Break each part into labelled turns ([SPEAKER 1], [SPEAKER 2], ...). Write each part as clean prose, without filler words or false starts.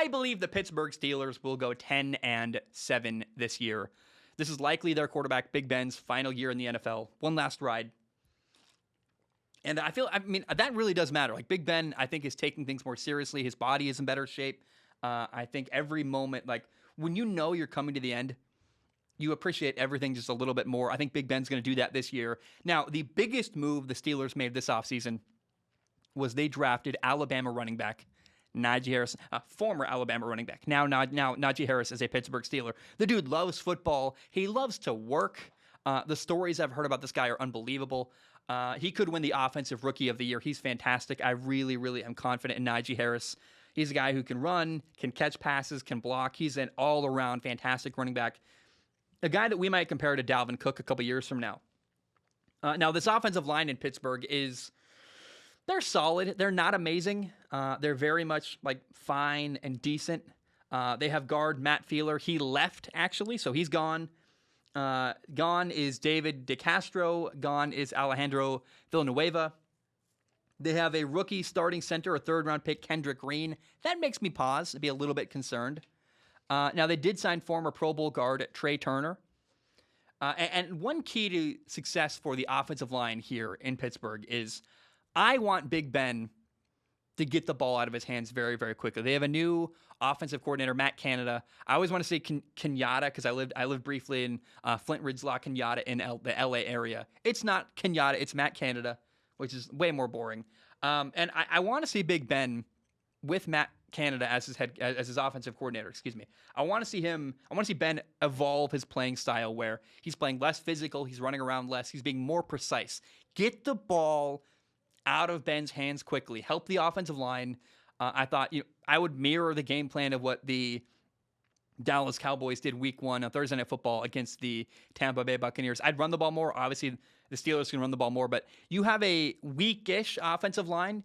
[SPEAKER 1] I believe the Pittsburgh Steelers will go 10-7 this year. This is likely their quarterback, Big Ben's final year in the NFL. One last ride. And I mean, that really does matter. Like, Big Ben, I think, is taking things more seriously. His body is in better shape. I think every moment, like, when you know you're coming to the end, you appreciate everything just a little bit more. I think Big Ben's going to do that this year. Now, the biggest move the Steelers made this offseason was they drafted Alabama running back Najee Harris, former Alabama running back. Now Najee Harris is a Pittsburgh Steeler. The dude loves football. He loves to work. The stories I've heard about this guy are unbelievable. He could win the Offensive Rookie of the Year. He's fantastic. I really, really am confident in Najee Harris. He's a guy who can run, can catch passes, can block. He's an all-around fantastic running back. A guy that we might compare to Dalvin Cook a couple years from now. Now, this offensive line in Pittsburgh they're solid. They're not amazing. They're very much like fine and decent. They have guard Matt Feeler. He left, actually, so he's gone. Gone is David DeCastro. Gone is Alejandro Villanueva. They have a rookie starting center, a third-round pick, Kendrick Green. That makes me pause and be a little bit concerned. Now, they did sign former Pro Bowl guard Trey Turner. And one key to success for the offensive line here in Pittsburgh is I want Big Ben to get the ball out of his hands very, very quickly. They have a new offensive coordinator, Matt Canada. I always want to say Kenyatta because I lived briefly in Flint Ridge La Kenyatta in the LA area. It's not Kenyatta, it's Matt Canada, which is way more boring. And I want to see Big Ben with Matt Canada as his offensive coordinator. Excuse me. I want to see Ben evolve his playing style where he's playing less physical, he's running around less, he's being more precise. Get the ball out of Ben's hands quickly. Help the offensive line. I thought I would mirror the game plan of what the Dallas Cowboys did week 1 on Thursday Night Football against the Tampa Bay Buccaneers. I'd run the ball more. Obviously, the Steelers can run the ball more, but you have a weakish offensive line,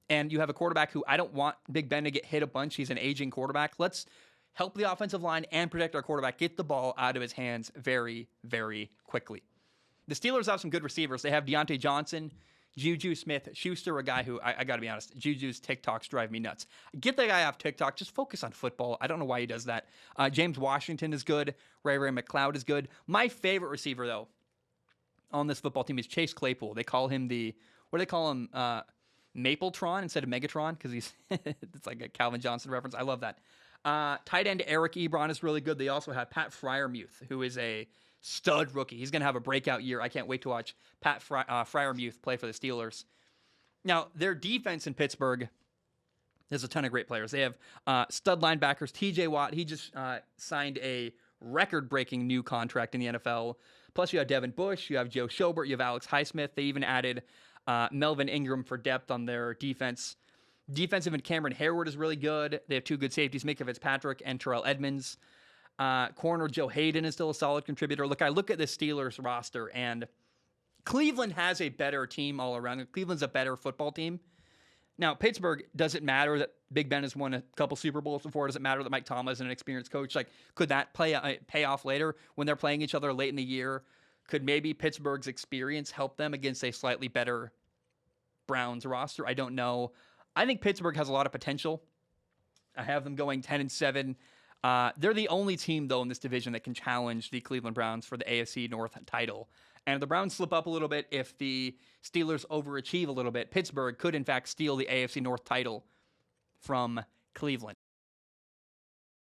[SPEAKER 1] and you have a quarterback who I don't want Big Ben to get hit a bunch. He's an aging quarterback. Let's help the offensive line and protect our quarterback. Get the ball out of his hands very, very quickly. The Steelers have some good receivers. They have Deontay Johnson, Juju Smith-Schuster, a guy who, I got to be honest, Juju's TikToks drive me nuts. Get that guy off TikTok. Just focus on football. I don't know why he does that. James Washington is good. Ray McLeod is good. My favorite receiver, though, on this football team is Chase Claypool. They call him Mapletron instead of Megatron because it's like a Calvin Johnson reference. I love that. Tight end Eric Ebron is really good. They also have Pat Freiermuth, who is a stud rookie. He's going to have a breakout year. I can't wait to watch Pat Freiermuth play for the Steelers. Now, their defense in Pittsburgh, there's a ton of great players. They have stud linebackers. TJ Watt, he just signed a record-breaking new contract in the NFL. Plus, you have Devin Bush. You have Joe Schobert. You have Alex Highsmith. They even added Melvin Ingram for depth on their defense. Defensive end Cameron Hayward is really good. They have two good safeties, Micah Fitzpatrick and Terrell Edmonds. Corner Joe Hayden is still a solid contributor. Look, I look at the Steelers roster, and Cleveland has a better team all around. Cleveland's a better football team. Now, Pittsburgh, does it matter that Big Ben has won a couple Super Bowls before? Does it matter that Mike Tomlin is an experienced coach? Like, could that pay off later when they're playing each other late in the year? Could maybe Pittsburgh's experience help them against a slightly better Browns roster? I don't know. I think Pittsburgh has a lot of potential. I have them going 10-7. They're the only team, though, in this division that can challenge the Cleveland Browns for the AFC North title. And if the Browns slip up a little bit, if the Steelers overachieve a little bit, Pittsburgh could, in fact, steal the AFC North title from Cleveland.